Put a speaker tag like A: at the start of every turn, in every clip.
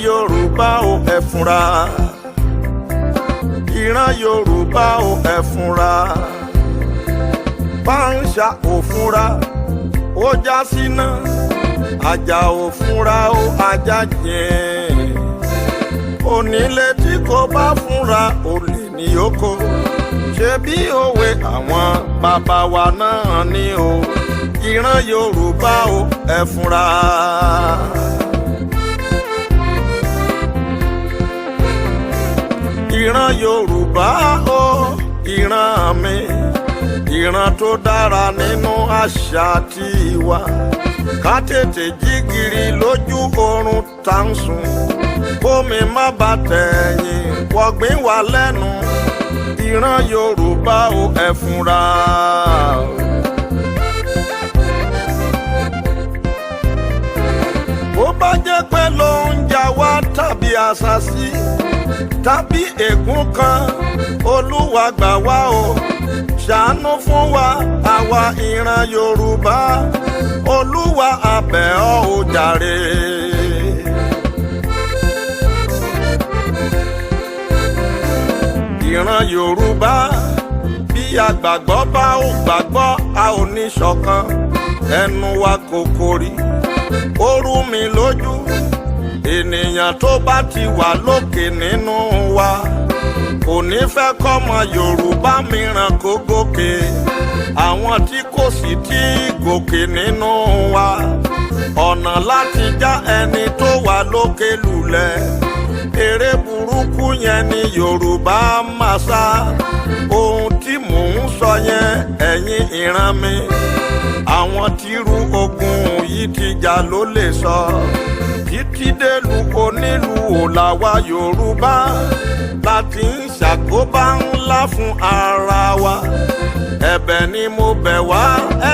A: Yorùbá o ẹ fúnra. Ìran Yorùbá o ẹ fúnra. Pàǹṣà ò fúnra ó já síná. Àjà ò fúnra ó ajá jẹ. Onílé tí kò bá fúnra olè ní oko. Ṣé bí òwe àwọn bàbá wa náà ni o. Ìran Yorùbá o ẹ fúnra. Ìran Yorùbá o ìran mi. Ìran tó dára nínú àṣà tiwa. Ká tètè jí gìrì lójú oorun tá ń sùn. Kómi má bà tẹ̀yìn wọ̀gbìn wà lẹ́nu. Ìran Yorùbá o ẹ fúnra. Bó bá jẹ́ pé ló ń jà wá tàbí àṣàsí tàbí ègún kan, Olúwa gbà wá o. Ṣàánú fún wa àwa ìran Yorùbá. Olúwa a bẹ̀ ọ́ o jàre. Ìran Yorùbá bí àgbàgbọ́ bá ò gbàgbọ́ a ò ní ṣọ̀kan. Ẹnu wa kò kórí ó rú mi lójú. Ènìyàn tó bá ti wà lókè nínú wa kò ní fẹ́ kọ́mọ Yorùbá mìíràn kó gòkè. Àwọn tí kò sì tí gòkè nínú wa ọ̀nà láti já ẹni tó wà lókè lulẹ̀. Eré burúkú yẹn ni Yorùbá máa sá. Ohun tí mò ń sọ yẹn ẹ̀yin ìran mi. Àwọn tírú ogun yìí ti jà ló lè sọ. Títí délùú onílùú ò làwa Yorùbá láti ń ṣàkóbá ńlá fún ara wa. Ẹ̀bẹ̀ ni mo bẹ̀ wá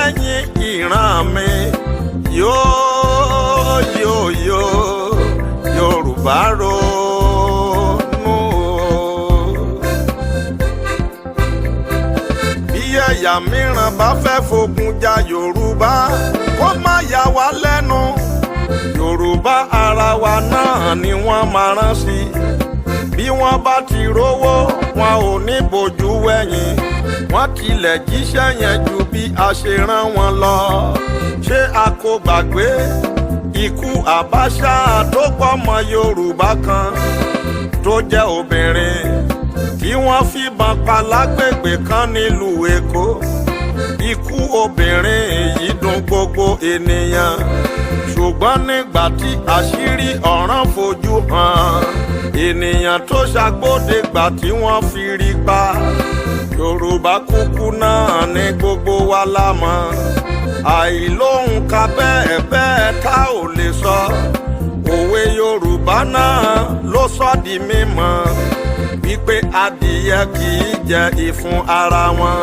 A: ẹ̀yin ìran mi. Yóò Yorùbá ronú o. Bí ẹ̀yà mìíràn bá fẹ́ fogun ja Yorùbá kó má yà wá lẹ́nu. Yorùbá ara wa náà ni wọ́n máa rán sí. Bí wọ́n bá ti rówó wọn ò ní bojú wẹ̀yìn. Wọ́n tilẹ̀ jíṣẹ́ yẹn ju bí a ṣe rán wọn lọ. Ṣé a kò gbàgbé ikú Àbáṣà tó pọ̀mọ Yorùbá kan tó jẹ́ obìnrin tí wọ́n fìbọn pa lágbègbè kan nílùú Èkó. Ikú obìnrin yìí dùn gbogbo ènìyàn. Ṣùgbọ́n nígbà tí àṣírí ọ̀ràn fojú hàn, ènìyàn tó ṣàgbọ́dẹ̀gbà tí wọ́n fi rí pa. Yorùbá kúkú náà ní gbogbo wa la mọ̀. Àìlóhùn ka bẹ́ẹ̀ bẹ́ẹ̀ tá ò lè sọ. Òwe Yorùbá náà ló sọ di mímọ̀ wípé adìyẹ kì í jẹ ìfun ara wọn.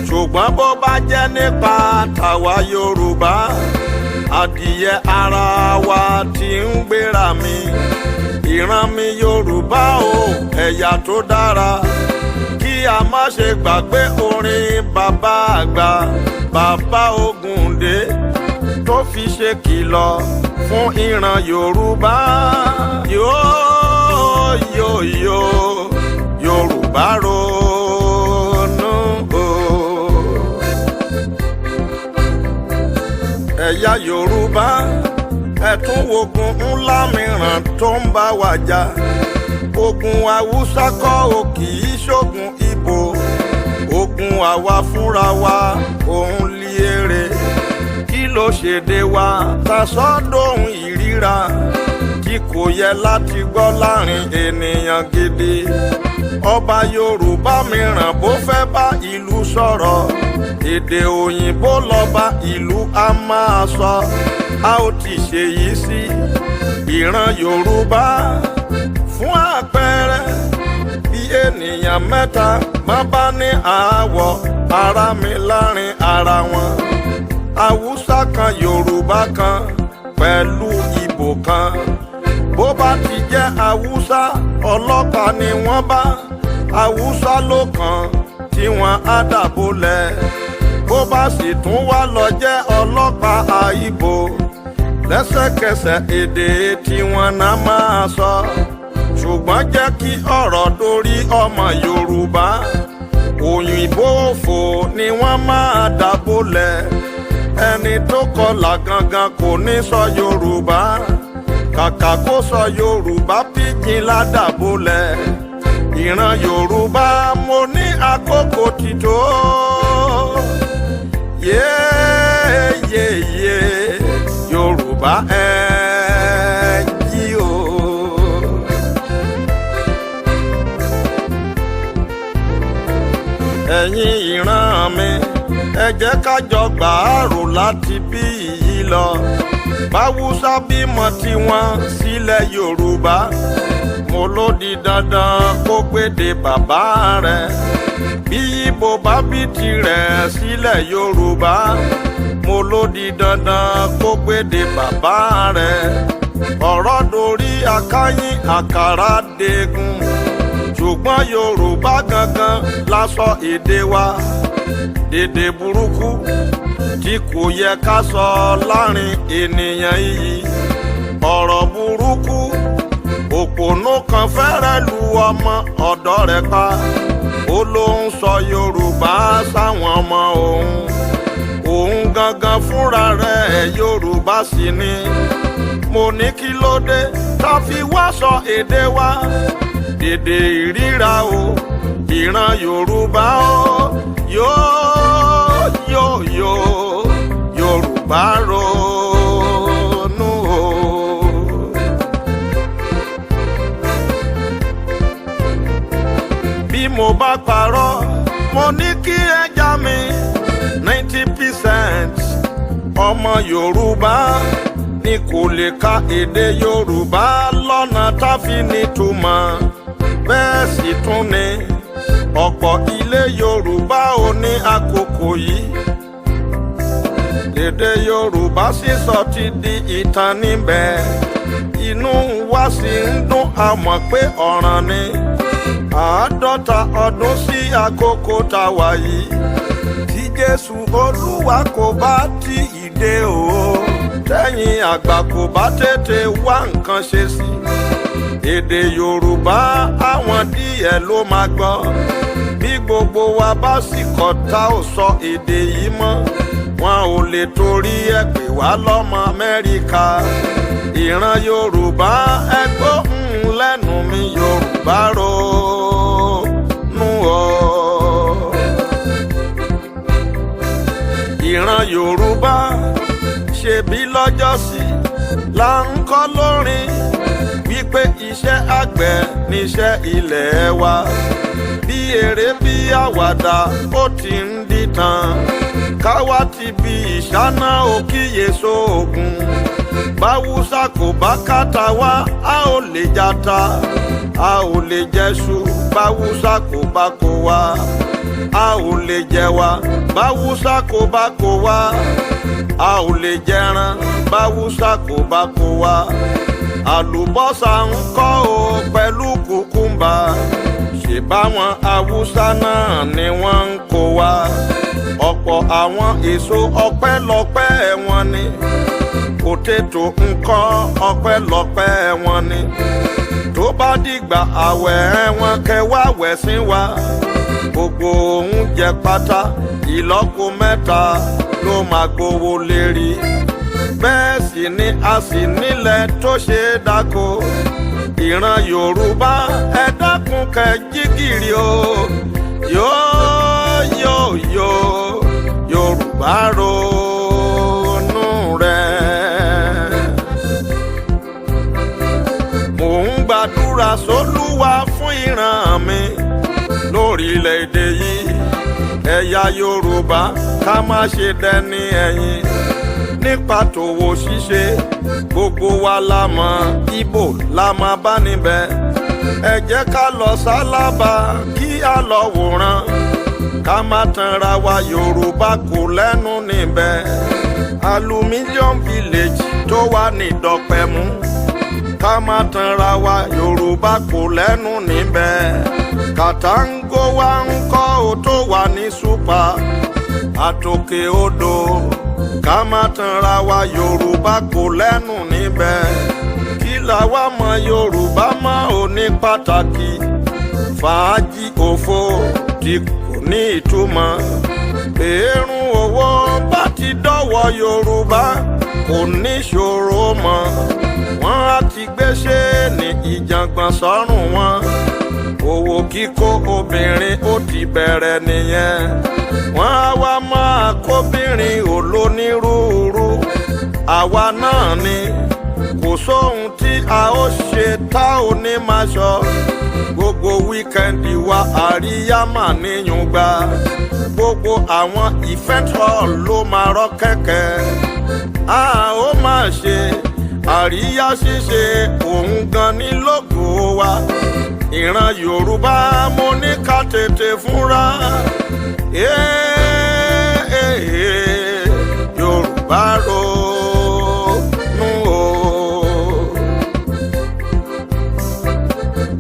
A: Ṣùgbọ́n bó bá jẹ́ nípa tàwa Yorùbá, adìyẹ ara wa ti ń gbéra mi. Ìran mi Yorùbá o ẹ̀yà tó dára. Kí a má ṣe gbàgbé orin bàbá àgbà Bàbá Ògúndé tó fi ṣe kìlọ̀ fún ìran Yorùbá. Yorùbá ronú o. Ẹ̀yà Yorùbá ẹ tún wogun ńlá mìíràn tó ń bá wa jà. Ogun Haúsá kọ́ o kì í ṣogun Ìgbò. Ogun àwa fúnra wa òun lé èrè. Kí ló ṣèdè wa ta sọ́dọ̀hún ìríra tí kò yẹ láti gbọ́ láàrin ènìyàn gidi. Ọba Yorùbá mìíràn bó fẹ́ bá ìlú sọ̀rọ̀, èdè òyìnbó lọ́ba ìlú a máa sọ. A ó ti ṣèyí sí ìran Yorùbá. Fún àpẹẹrẹ, bí ènìyàn mẹ́ta má bá ní aáwọ̀ ara mi láàrin ara wọn. Haúsá kan Yorùbá kan pẹ̀lú Ìgbò kan. Bó bá ti jẹ́ Haúsá ọlọ́pàá ni wọ́n bá. Haúsá ló kàn tí wọ́n á dàbólẹ̀. Bó bá sì tún wá lọ jẹ́ ọlọ́pàá Ìgbò, lẹ́sẹ̀kẹsẹ̀ èdè tí wọ́n náà máa sọ ṣùgbọ́n jẹ́ kí ọ̀rọ̀ dórí ọmọ Yorùbá òyìnbó òfò ni wọ́n máa dábòlẹ̀ ẹni tó kọlà gangan kò ní sọ Yorùbá kàkà kó sọ Yorùbá pidgin ládàbòlẹ̀ ìran Yorùbá mo ní àkókò ti tó yéyéyé Yorùbá ẹ jí o. ẹ̀yin ìran mi ẹ jẹ́ ká jọ gbàárò láti bí yìí lọ báwùsá bímọ tiwọn sílẹ̀ Yorùbá mo ló di dandan kó gbédè bàbá rẹ̀ bí Ìgbò bá bí tirẹ̀ sílẹ̀ Yorùbá mo ló di dandan kó gbédè bàbá rẹ̀ ọ̀rọ̀ dorí akáyín àkàrà dẹ́gun ṣùgbọ́n Yorùbá gangan la sọ èdè wa èdè burúkú tí kò yẹ ká sọ láàrin ènìyàn yìí ọ̀rọ̀ burúkú òpònú kan fẹ́rẹ̀ lu ọmọ ọ̀dọ̀ rẹ̀ pa ó ló ń sọ Yorùbá sáwọn ọmọ òun gangan fúnra rẹ̀ Yorùbá sì ni mo ní kí ló dé tá fi wá sọ èdè wa èdè ìríra o ìran Yorùbá o yóò Yorùbá ronú o. bí mo bá parọ́ mo ní kí ẹ já mi 90% ọmọ Yorùbá ni kò lè ka èdè Yorùbá lọ́nà tá fi nítumọ̀ bẹ́ẹ̀ sì tún ni ọ̀pọ̀ ilé Yorùbá ò ní àkókò yìí èdè Yorùbá sísọ ti di ìtàn níbẹ̀ inú wa sì ń dùn a mọ̀ pé ọ̀ràn ni 50 ọdún sí àkókò tá a wà yìí tí Jésù Olúwa kò bá tí ì dé o tẹ́yìn àgbà kò bá tètè wá nǹkan ṣe sí èdè Yorùbá àwọn díẹ̀ ló máa gbọ́ bí gbogbo wa bá sì kọ̀ tá ò sọ èdè yìí mọ́ wọn ò lè torí ẹ̀ pè wá lọ́mọ Amẹ́ríkà ìran Yorùbá ẹ gbóhùn lẹ́nu mi Yorùbá ronú o. ìran Yorùbá ṣebí lọ́jọ́sí là ń kọ́ lórin wípé iṣẹ́ àgbẹ̀ níṣẹ́ ilẹ̀ wa bí eré bí àwàdà ó ti ń dìtàn káwa ti bí ìṣáná òkìyè sóògùn báwùsá kò bá kàtà wá a ò lè jata a ò lè jẹṣu báwùsá kò bá kó wá a ò lè jẹwa báwùsá kò bá kó wá a ò lè jẹran báwùsá kò bá kó wá àlùbọ́sà ń kọ́ o pẹ̀lú kùkúmbà ṣèbáwọn Haúsá náà ni wọ́n ń kó wá ọ̀pọ̀ àwọn èso ọpẹ́lọpẹ́ wọn ni pòtétò ńkọ́ ọpẹ́lọpẹ́ wọn ni tó bá dìgbà àwẹ̀ wọn kẹwàá wẹ̀sìn wa gbogbo oúnjẹ pátá ìlọ́po 3 ló máa gbówó lérí bẹ́ẹ̀ sì ni a sì nílẹ̀ tó ṣe é dáko ìran Yorùbá ẹ dákun kẹ́ jí gìrì o yóò Yorùbá ronú rẹ̀. mò ń gbàdúrà sólúwa fún ìran mi lórílẹ̀‐èdè yìí ẹ̀yà Yorùbá ká má ṣe dẹni ẹ̀yìn nípa tòwò ṣíṣe gbogbo wa la mọ̀ Ìgbò la máa bá níbẹ̀ ẹ jẹ́ ká lọ sálábà kí a lọ wòran ká má tanra wa Yorùbá kò lẹ́nu níbẹ̀ Aluminium Village tó wà ní Dọ̀pẹ̀mú ká má tanra wa Yorùbá kò lẹ́nu níbẹ̀ Kàtáńgó wa ń kọ́ ò tó wà ní Súpà àtòkè odò ká má tanra wa Yorùbá kò lẹ́nu níbẹ̀ kí làwa mọ Yorùbá mọ́ òní pàtàkì fàájì òfo tí kò ní ìtumọ̀ èrún owó bá ti dọ́wọ́ Yorùbá kò ní ṣòro mọ́ wọ́n á ti gbéṣẹ́ ní ìjàngbọ̀n sọ́rùn wọn owó kíkó obìnrin ó ti bẹ̀rẹ̀ nìyẹn wọ́n á wá máa kóbìnrin olónírúurú àwa náà ni kò sóhun tí a ó ṣe tá ò ní máa ṣọ gbogbo wíkẹ́ndì wa àríyá mà níyùn gbà gbogbo àwọn event hall ló máa rọ́ kẹ̀kẹ́ a ó máa ṣe àríyá ṣíṣe òun gan ni lógo wa ìran Yorùbá mo ní ká tètè fúnra Yorùbá ronú o.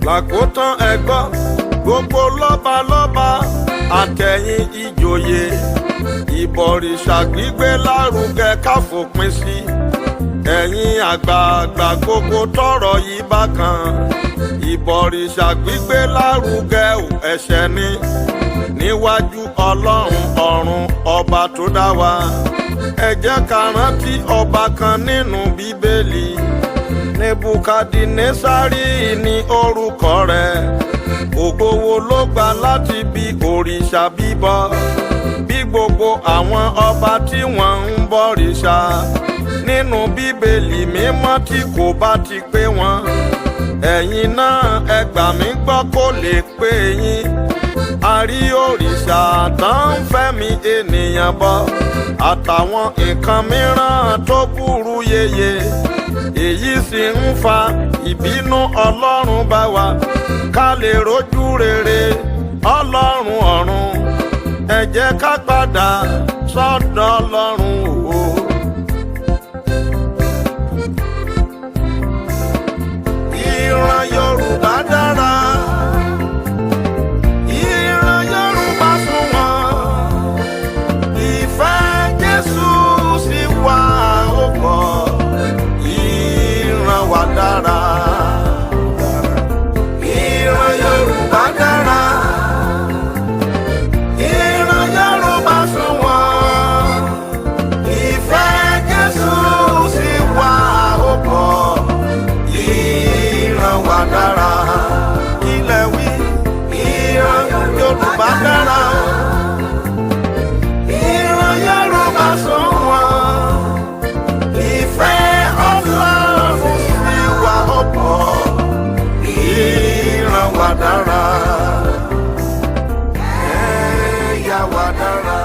A: Lákòótán ẹ gbọ́ gbogbo lọ́balọ́ba àtẹ̀yìn ìjòyè ìbọ̀rìṣà gbígbé lárugẹ ká fòpin sí ẹ̀yin àgbààgbà gbogbo tọ́rọ̀ yìí bá kan ìbọ̀rìṣà gbígbé lárugẹ ẹ̀ṣẹ̀ ni níwájú Ọlọ́run ọ̀run ọba tó dá wa ẹ jẹ́ ká rántí ọba kan nínú Bíbélì Nebukadnesari ní orúkọ rẹ̀ ògo wo ló gbà láti bí òrìṣà bíbọ bí gbogbo àwọn ọba tí wọ́n ń bọ̀rìṣà nínú Bíbélì mímọ́ tí kò bá ti pé wọn ẹ̀yin náà ẹ gbà mí gbọ́ kó lè pé yín a rí òrìṣà tán ń fẹ́mi ènìyàn bọ àtàwọn nǹkan mìíràn tó burú yeye èyí sì ń fa ìbínú Ọlọ́run bá wa ká lè rójú rere Ọlọ́run ọ̀run ẹ jẹ́ ká padà sọ́dọ̀ Ọlọ́run o. Ìran Yorùbá dára ìran Yorùbá sunwọ̀n ìfẹ́ Jésù sì wà ó pọ̀ ìran wa dára ìran Yorùbá dára ìran Yorùbá sunwọ̀n ìfẹ́ Jésù sì wà ó pọ̀ ìran wa dára ilẹ̀ wí ìran Yorùbá dára ìran Yorùbá sunwọ̀n ìfẹ́ Ọlọ́run sì wà ó pọ̀ ìran wa dára ẹ̀yà wa dára.